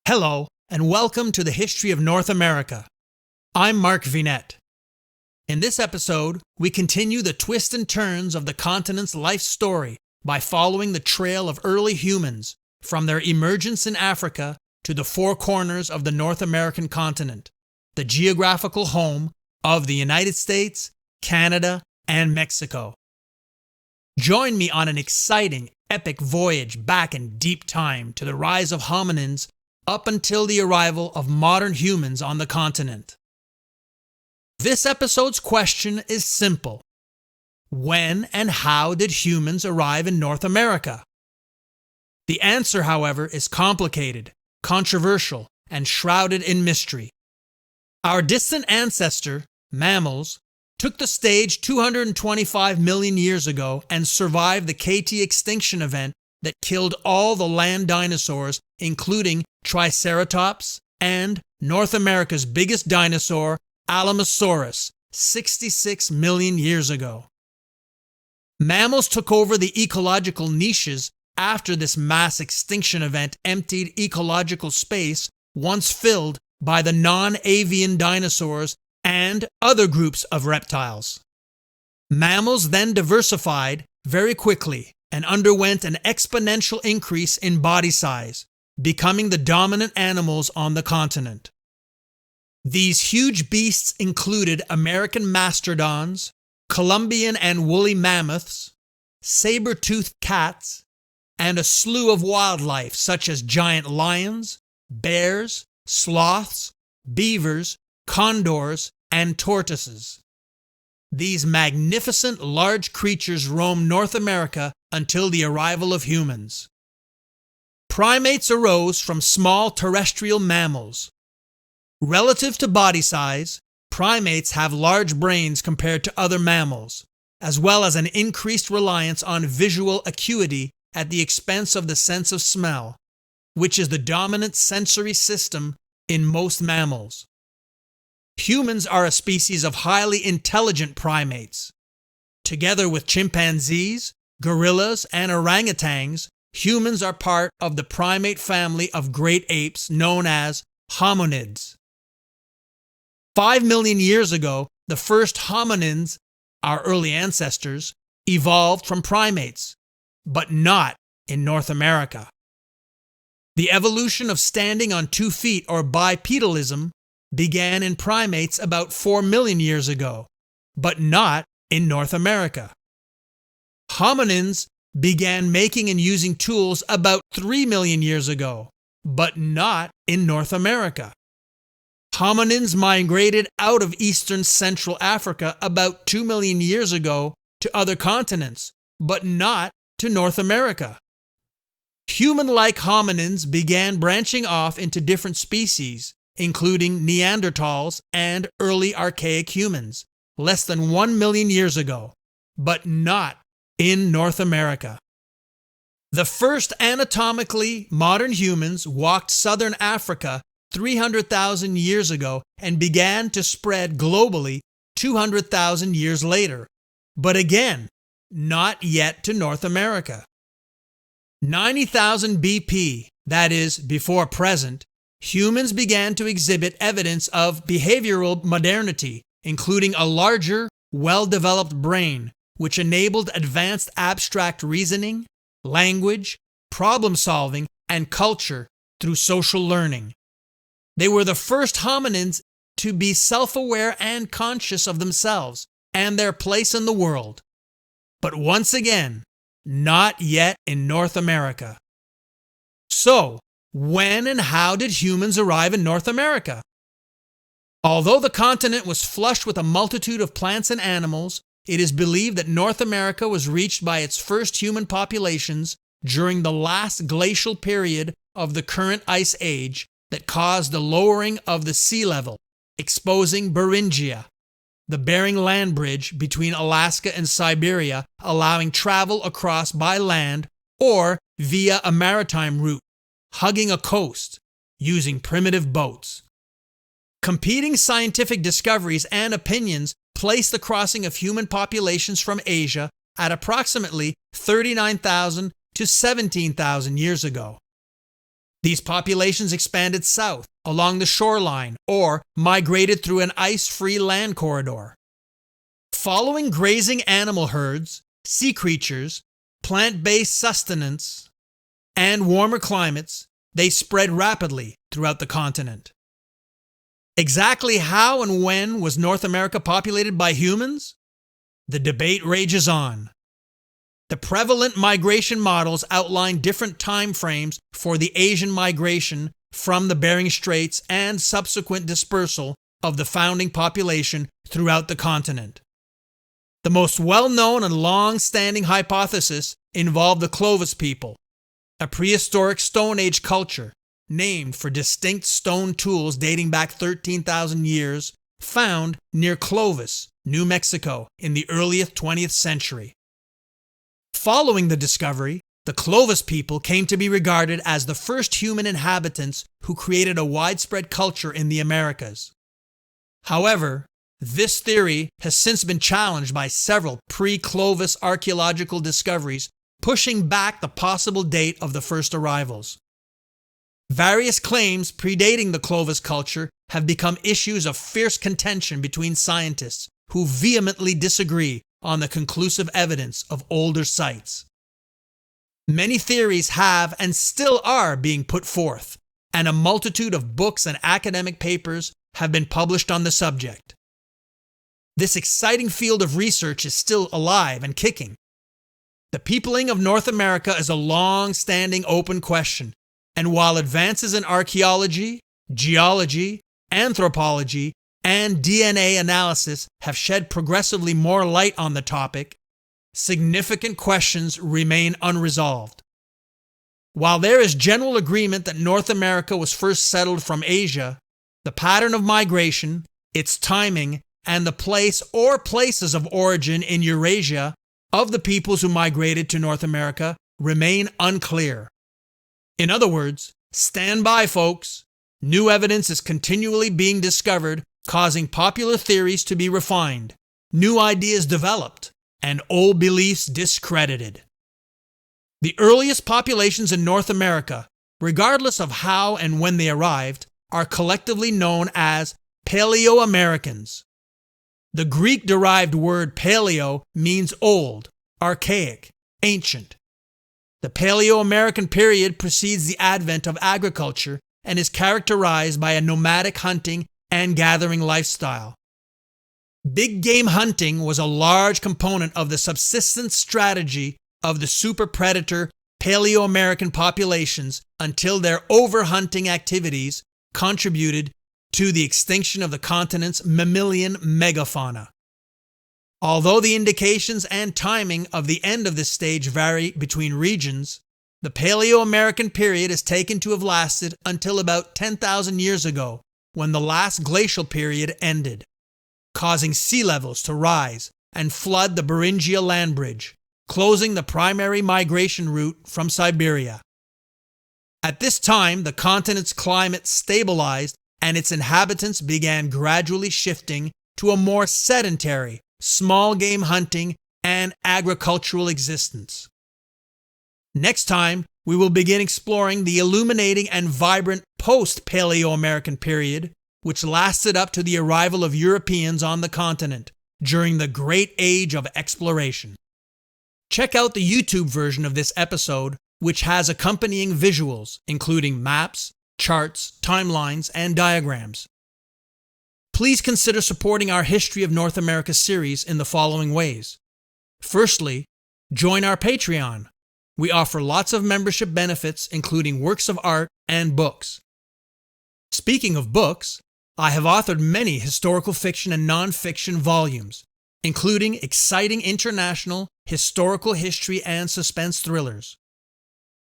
Hello, and welcome to the History of North America. I'm Mark Vinet. In this episode, we continue the twists and turns of the continent's life story by following the trail of early humans from their emergence in Africa to the four corners of the North American continent, the geographical home of the United States, Canada, and Mexico. Join me on an exciting, epic voyage back in deep time to the rise of hominins up until the arrival of modern humans on the continent. This episode's question is simple. When and how did humans arrive in North America? The answer, however, is complicated, controversial, and shrouded in mystery. Our distant ancestor, mammals, took the stage 225 million years ago and survived the KT extinction event that killed all the land dinosaurs, including Triceratops and North America's biggest dinosaur, Alamosaurus, 66 million years ago. Mammals took over the ecological niches after this mass extinction event emptied ecological space once filled by the non-avian dinosaurs and other groups of reptiles. Mammals then diversified very quickly and underwent an exponential increase in body size, becoming the dominant animals on the continent. These huge beasts included American mastodons, Columbian and woolly mammoths, saber-toothed cats, and a slew of wildlife such as giant lions, bears, sloths, beavers, condors, and tortoises. These magnificent large creatures roamed North America until the arrival of humans. Primates arose from small terrestrial mammals. Relative to body size, primates have large brains compared to other mammals, as well as an increased reliance on visual acuity at the expense of the sense of smell, which is the dominant sensory system in most mammals. Humans are a species of highly intelligent primates. Together with chimpanzees, gorillas, and orangutans, humans are part of the primate family of great apes known as hominids. 5 million years ago, the first hominins, our early ancestors, evolved from primates, but not in North America. The evolution of standing on 2 feet or bipedalism began in primates about 4 million years ago, but not in North America. Hominins began making and using tools about 3 million years ago, but not in North America. Hominins migrated out of eastern Central Africa about 2 million years ago to other continents, but not to North America. Human-like hominins began branching off into different species, including Neanderthals and early archaic humans, less than 1 million years ago, but not in North America. The first anatomically modern humans walked southern Africa 300,000 years ago and began to spread globally 200,000 years later, but again, not yet to North America. 90,000 BP, that is, before present, humans began to exhibit evidence of behavioral modernity, including a larger, well-developed brain, which enabled advanced abstract reasoning, language, problem-solving, and culture through social learning. They were the first hominins to be self-aware and conscious of themselves and their place in the world. But once again, not yet in North America. So, when and how did humans arrive in North America? Although the continent was flushed with a multitude of plants and animals, it is believed that North America was reached by its first human populations during the last glacial period of the current ice age that caused the lowering of the sea level, exposing Beringia, the Bering Land Bridge between Alaska and Siberia, allowing travel across by land or via a maritime route, hugging a coast, using primitive boats. Competing scientific discoveries and opinions place the crossing of human populations from Asia at approximately 39,000 to 17,000 years ago. These populations expanded south along the shoreline or migrated through an ice-free land corridor. Following grazing animal herds, sea creatures, plant-based sustenance, and warmer climates, they spread rapidly throughout the continent. Exactly how and when was North America populated by humans? The debate rages on. The prevalent migration models outline different time frames for the Asian migration from the Bering Straits and subsequent dispersal of the founding population throughout the continent. The most well-known and long-standing hypothesis involved the Clovis people, a prehistoric Stone Age culture named for distinct stone tools dating back 13,000 years, found near Clovis, New Mexico, in the early 20th century. Following the discovery, the Clovis people came to be regarded as the first human inhabitants who created a widespread culture in the Americas. However, this theory has since been challenged by several pre-Clovis archaeological discoveries, pushing back the possible date of the first arrivals. Various claims predating the Clovis culture have become issues of fierce contention between scientists who vehemently disagree on the conclusive evidence of older sites. Many theories have and still are being put forth, and a multitude of books and academic papers have been published on the subject. This exciting field of research is still alive and kicking. The peopling of North America is a long-standing open question, and while advances in archaeology, geology, anthropology, and DNA analysis have shed progressively more light on the topic, significant questions remain unresolved. While there is general agreement that North America was first settled from Asia, the pattern of migration, its timing, and the place or places of origin in Eurasia of the peoples who migrated to North America remain unclear. In other words, stand by, folks. New evidence is continually being discovered, causing popular theories to be refined, new ideas developed, and old beliefs discredited. The earliest populations in North America, regardless of how and when they arrived, are collectively known as Paleoamericans. The Greek-derived word paleo means old, archaic, ancient. The Paleoamerican period precedes the advent of agriculture and is characterized by a nomadic hunting and gathering lifestyle. Big game hunting was a large component of the subsistence strategy of the super predator Paleoamerican populations until their overhunting activities contributed to the extinction of the continent's mammalian megafauna. Although the indications and timing of the end of this stage vary between regions, the Paleoamerican period is taken to have lasted until about 10,000 years ago, when the last glacial period ended, causing sea levels to rise and flood the Beringia land bridge, closing the primary migration route from Siberia. At this time, the continent's climate stabilized and its inhabitants began gradually shifting to a more sedentary, small game hunting and agricultural existence. Next time, we will begin exploring the illuminating and vibrant post-Paleoamerican period, which lasted up to the arrival of Europeans on the continent during the Great Age of Exploration. Check out the YouTube version of this episode, which has accompanying visuals, including maps, charts, timelines, and diagrams. Please consider supporting our History of North America series in the following ways. Firstly, join our Patreon. We offer lots of membership benefits, including works of art and books. Speaking of books, I have authored many historical fiction and non-fiction volumes, including exciting international, historical history and suspense thrillers.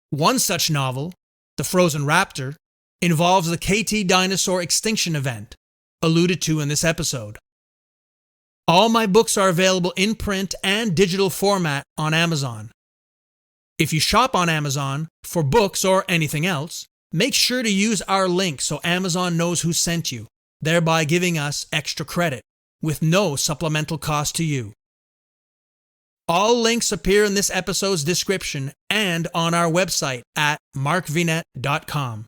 One such novel, The Frozen Raptor, involves the KT Dinosaur Extinction event, alluded to in this episode. All my books are available in print and digital format on Amazon. If you shop on Amazon for books or anything else, make sure to use our link so Amazon knows who sent you, thereby giving us extra credit, with no supplemental cost to you. All links appear in this episode's description and on our website at markvinet.com.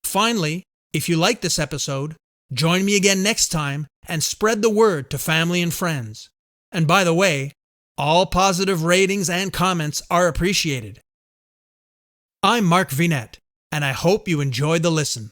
Finally, if you like this episode, join me again next time and spread the word to family and friends. And by the way, all positive ratings and comments are appreciated. I'm Mark Vinet, and I hope you enjoyed the listen.